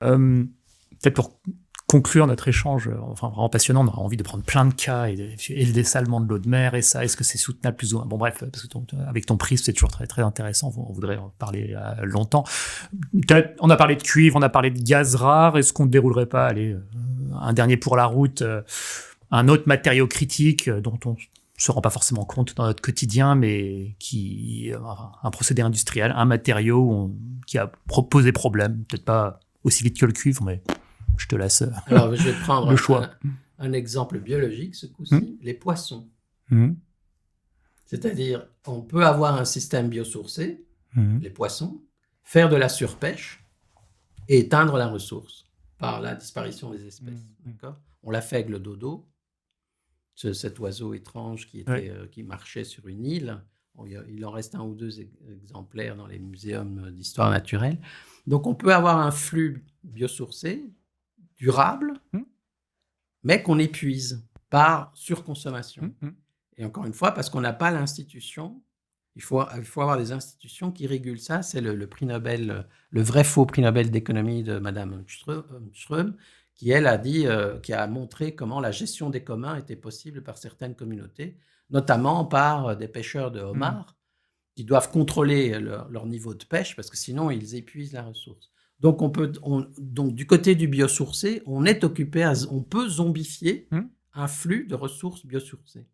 Peut-être pour conclure notre échange, enfin vraiment passionnant, on aura envie de prendre plein de cas et le dessalement de l'eau de mer et ça, est-ce que c'est soutenable plus ou moins. Bon bref, parce que avec ton prisme, c'est toujours très très intéressant. On voudrait en parler longtemps. On a parlé de cuivre, on a parlé de gaz rare. Est-ce qu'on ne déroulerait pas, allez, un dernier pour la route, un autre matériau critique dont on se rend pas forcément compte dans notre quotidien, mais qui un procédé industriel, un matériau qui a posé problème, peut-être pas aussi vite que le cuivre, mais je te laisse Alors, je vais prendre le choix. un exemple biologique, ce coup-ci, les poissons. C'est-à-dire, on peut avoir un système biosourcé, les poissons, faire de la surpêche et éteindre la ressource par la disparition des espèces. D'accord ? On l'a fait avec le dodo, cet oiseau étrange qui marchait sur une île. Il en reste un ou deux exemplaires dans les muséums d'histoire naturelle. Donc, on peut avoir un flux biosourcé, durable, mais qu'on épuise par surconsommation. Et encore une fois, parce qu'on n'a pas l'institution, il faut avoir des institutions qui régulent ça. C'est le prix Nobel, le vrai faux prix Nobel d'économie de Madame Ström, qui elle a dit, qui a montré comment la gestion des communs était possible par certaines communautés, notamment par des pêcheurs de homards, qui doivent contrôler leur niveau de pêche parce que sinon ils épuisent la ressource. Donc, donc du côté du biosourcé, on peut zombifier un flux de ressources biosourcées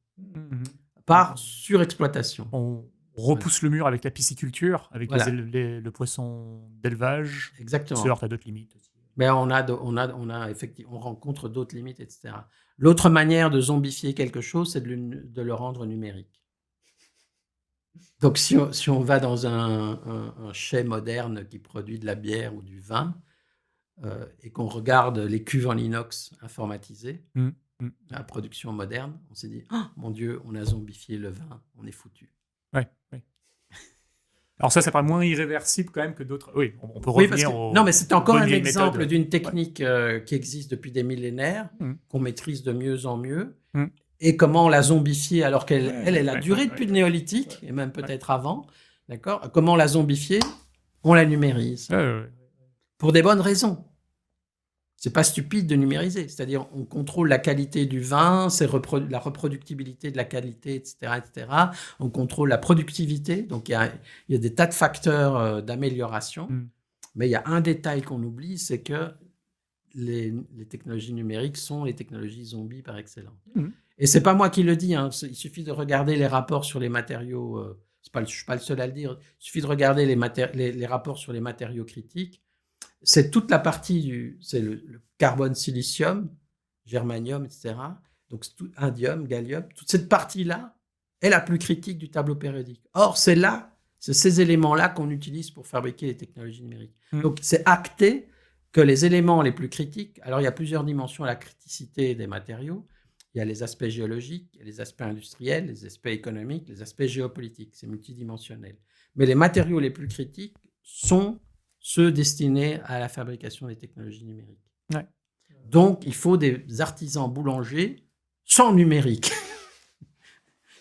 par surexploitation. On repousse le mur avec la pisciculture, avec Voilà. le poisson d'élevage. Exactement. Se heurte à d'autres limites aussi. Mais on rencontre d'autres limites, etc. L'autre manière de zombifier quelque chose, c'est de le rendre numérique. Donc, si on va dans un chai moderne qui produit de la bière ou du vin, et qu'on regarde les cuves en inox informatisées, la production moderne, on s'est dit « Oh mon Dieu, on a zombifié le vin, on est foutu. » Ouais. Alors ça paraît moins irréversible quand même que d'autres. Oui, on peut revenir au... Non, mais c'est encore un exemple d'une technique qui existe depuis des millénaires, qu'on maîtrise de mieux en mieux, et comment on l'a zombifiée alors qu'elle a duré depuis le néolithique, et même peut-être avant, d'accord ? Comment on l'a zombifiée ? On la numérise. Pour des bonnes raisons. C'est pas stupide de numériser, c'est-à-dire on contrôle la qualité du vin, la reproductibilité de la qualité, etc., etc. On contrôle la productivité, donc il y a des tas de facteurs d'amélioration, mais il y a un détail qu'on oublie, c'est que les technologies numériques sont les technologies zombies par excellence. Et c'est pas moi qui le dis, hein, il suffit de regarder les rapports sur les matériaux, je suis pas le seul à le dire, il suffit de regarder les rapports sur les matériaux critiques. C'est toute la partie c'est le carbone, silicium, germanium, etc. Donc, indium, gallium, toute cette partie-là est la plus critique du tableau périodique. Or, c'est ces éléments-là qu'on utilise pour fabriquer les technologies numériques. Donc, c'est acté que les éléments les plus critiques, alors il y a plusieurs dimensions à la criticité des matériaux. Il y a les aspects géologiques, il y a les aspects industriels, les aspects économiques, les aspects géopolitiques. C'est multidimensionnel. Mais les matériaux les plus critiques sont ceux destinés à la fabrication des technologies numériques. Ouais. Donc, il faut des artisans boulangers sans numérique.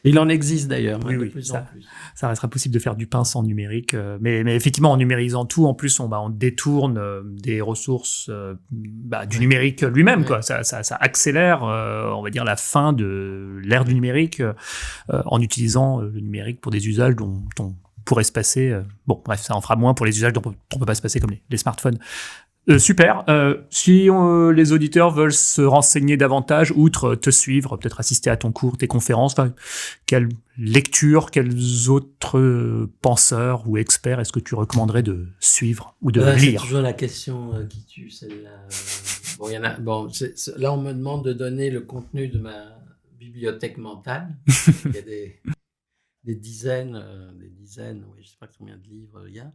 Il en existe d'ailleurs, de plus en plus. Ça restera possible de faire du pain sans numérique, mais effectivement, en numérisant tout, en plus, on détourne des ressources du numérique lui-même. Quoi. Ça accélère, on va dire, la fin de l'ère du numérique en utilisant le numérique pour des usages dont on pourrait se passer. Bon, bref, ça en fera moins pour les usages dont on ne peut pas se passer, comme les smartphones. Super. Si les auditeurs veulent se renseigner davantage, outre te suivre, peut-être assister à ton cours, tes conférences, quelle lecture, quels autres penseurs ou experts est-ce que tu recommanderais de suivre ou de lire ? C'est toujours la question qui tue, celle-là. Bon, il y en a. Bon, là, on me demande de donner le contenu de ma bibliothèque mentale. Il y a des dizaines, oui, je sais pas combien de livres il y a.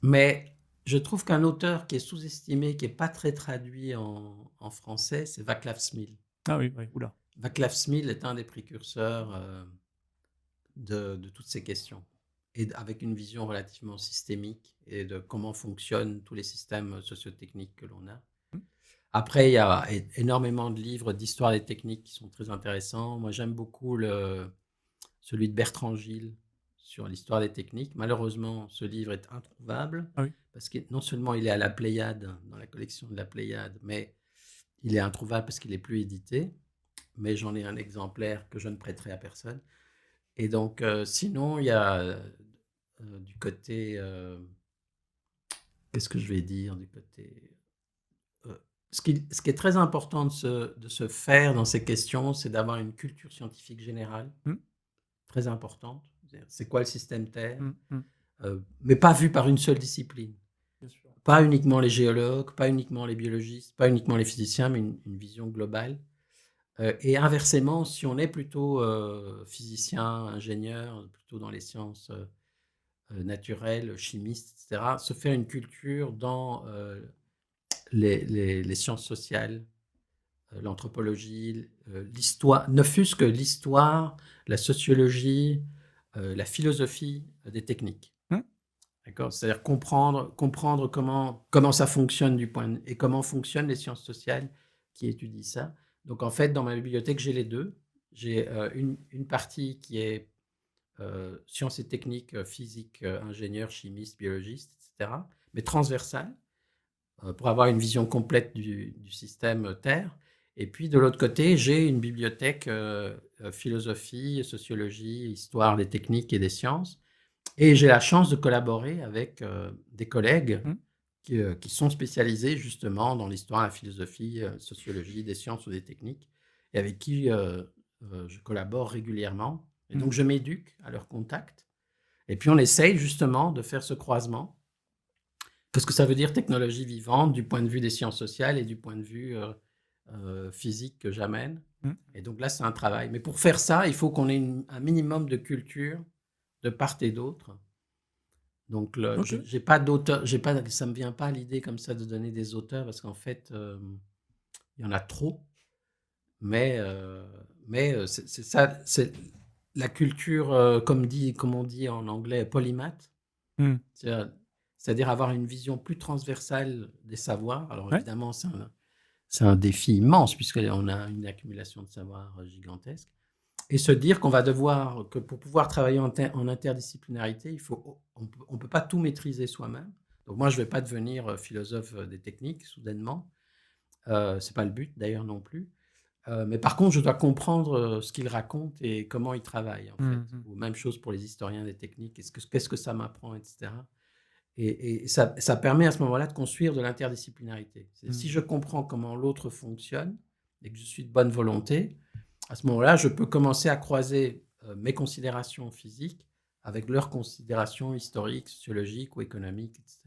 Mais je trouve qu'un auteur qui est sous-estimé, qui n'est pas très traduit en français, c'est Václav Smil. Ah oui, oula. Václav Smil est un des précurseurs de toutes ces questions, et avec une vision relativement systémique et de comment fonctionnent tous les systèmes sociotechniques que l'on a. Après, il y a énormément de livres d'histoire des techniques qui sont très intéressants. Moi, j'aime beaucoup celui de Bertrand Gilles sur l'histoire des techniques. Malheureusement, ce livre est introuvable, Ah oui. parce que non seulement il est à la Pléiade, dans la collection de la Pléiade, mais il est introuvable parce qu'il n'est plus édité. Mais j'en ai un exemplaire que je ne prêterai à personne. Et donc, sinon, il y a du côté... qu'est-ce que je vais dire du côté... ce qui est très important de se faire dans ces questions, c'est d'avoir une culture scientifique générale, très importante. C'est quoi le système Terre, mais pas vu par une seule discipline. Bien sûr. Pas uniquement les géologues, pas uniquement les biologistes, pas uniquement les physiciens, mais une vision globale. Et inversement, si on est plutôt physicien, ingénieur, plutôt dans les sciences naturelles, chimiste, etc., se faire une culture dans les sciences sociales, l'anthropologie, l'histoire, ne fût-ce que l'histoire, la sociologie, la philosophie des techniques. D'accord ? C'est-à-dire comprendre comment ça fonctionne et comment fonctionnent les sciences sociales qui étudient ça. Donc, en fait, dans ma bibliothèque, j'ai les deux. J'ai une partie qui est sciences et techniques, physique, ingénieur, chimiste, biologiste, etc., mais transversale, pour avoir une vision complète du système Terre. Et puis, de l'autre côté, j'ai une bibliothèque philosophie, sociologie, histoire des techniques et des sciences. Et j'ai la chance de collaborer avec des collègues qui sont spécialisés justement dans l'histoire, la philosophie, sociologie, des sciences ou des techniques, et avec qui je collabore régulièrement. Et donc, je m'éduque à leur contact. Et puis, on essaye justement de faire ce croisement. Parce que ça veut dire technologie vivante du point de vue des sciences sociales et du point de vue physique que j'amène. Et donc là, c'est un travail. Mais pour faire ça, il faut qu'on ait un minimum de culture de part et d'autre. Donc, j'ai pas d'auteur, ça me vient pas à l'idée comme ça de donner des auteurs parce qu'en fait, il y en a trop. Mais c'est ça, c'est la culture, comme on dit en anglais, polymath. C'est-à-dire avoir une vision plus transversale des savoirs. Alors évidemment, c'est un défi immense puisqu'on a une accumulation de savoirs gigantesque. Et se dire que pour pouvoir travailler en interdisciplinarité, on ne peut pas tout maîtriser soi-même. Donc moi, je ne vais pas devenir philosophe des techniques soudainement. Ce n'est pas le but d'ailleurs non plus. Mais par contre, je dois comprendre ce qu'il raconte et comment il travaille en fait. Ou même chose pour les historiens des techniques. Qu'est-ce que ça m'apprend, etc. Et ça permet à ce moment-là de construire de l'interdisciplinarité. Si je comprends comment l'autre fonctionne et que je suis de bonne volonté, à ce moment-là, je peux commencer à croiser mes considérations physiques avec leurs considérations historiques, sociologiques ou économiques, etc.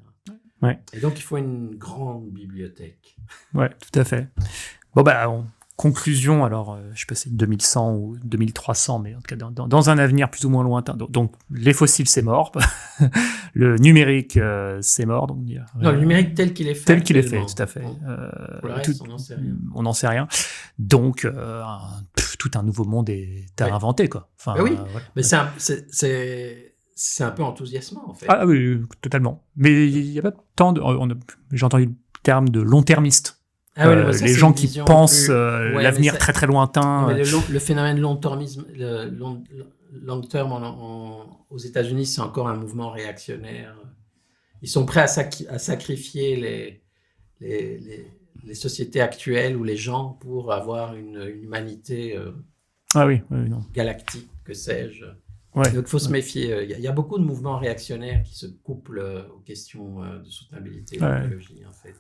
Ouais. Et donc, il faut une grande bibliothèque. Ouais, tout à fait. Bon, en conclusion, alors, je ne sais pas si c'est 2100 ou 2300, mais en tout cas, dans un avenir plus ou moins lointain. Donc les fossiles, c'est mort. Le numérique, c'est mort. Donc, non, le numérique tel qu'il est fait. Tel qu'il est fait, tout à fait. Pour le reste, on n'en sait rien. On n'en sait rien. Donc, tout un nouveau monde est à inventer, quoi. Enfin, oui, voilà. Mais c'est un peu enthousiasmant, en fait. Ah oui, totalement. Mais il n'y a pas tant de... J'ai entendu le terme de long-termiste. Les gens qui pensent l'avenir très très lointain. Mais le phénomène long-termisme, long term aux États-Unis, c'est encore un mouvement réactionnaire. Ils sont prêts à sacrifier les sociétés actuelles ou les gens pour avoir une humanité galactique, que sais-je. Ouais, donc il faut se méfier. Il y a beaucoup de mouvements réactionnaires qui se couplent aux questions de soutenabilité et d'écologie, en fait.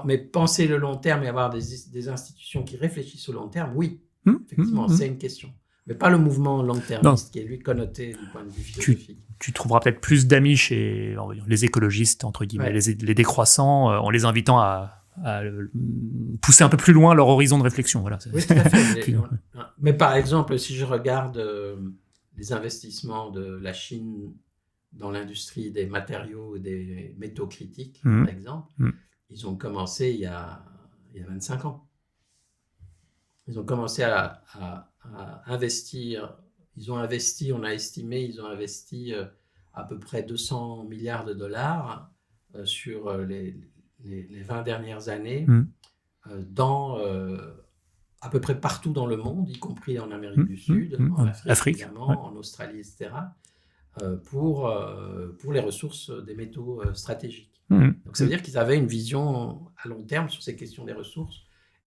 Mais penser le long terme et avoir des institutions qui réfléchissent au long terme, oui, effectivement, c'est une question. Mais pas le mouvement long-termiste qui est lui connoté du point de vue philosophique. Tu trouveras peut-être plus d'amis chez les écologistes, entre guillemets, les décroissants, en les invitant à pousser un peu plus loin leur horizon de réflexion. Voilà. Oui, tout à fait. Mais par exemple, si je regarde les investissements de la Chine dans l'industrie des matériaux et des métaux critiques, par exemple, ils ont commencé il y a 25 ans. Ils ont commencé à investir. On a estimé, ils ont investi à peu près 200 milliards de dollars sur les 20 dernières années dans à peu près partout dans le monde, y compris en Amérique du Sud, en Afrique évidemment, en Australie, etc., pour les ressources des métaux stratégiques. Donc ça veut dire qu'ils avaient une vision à long terme sur ces questions des ressources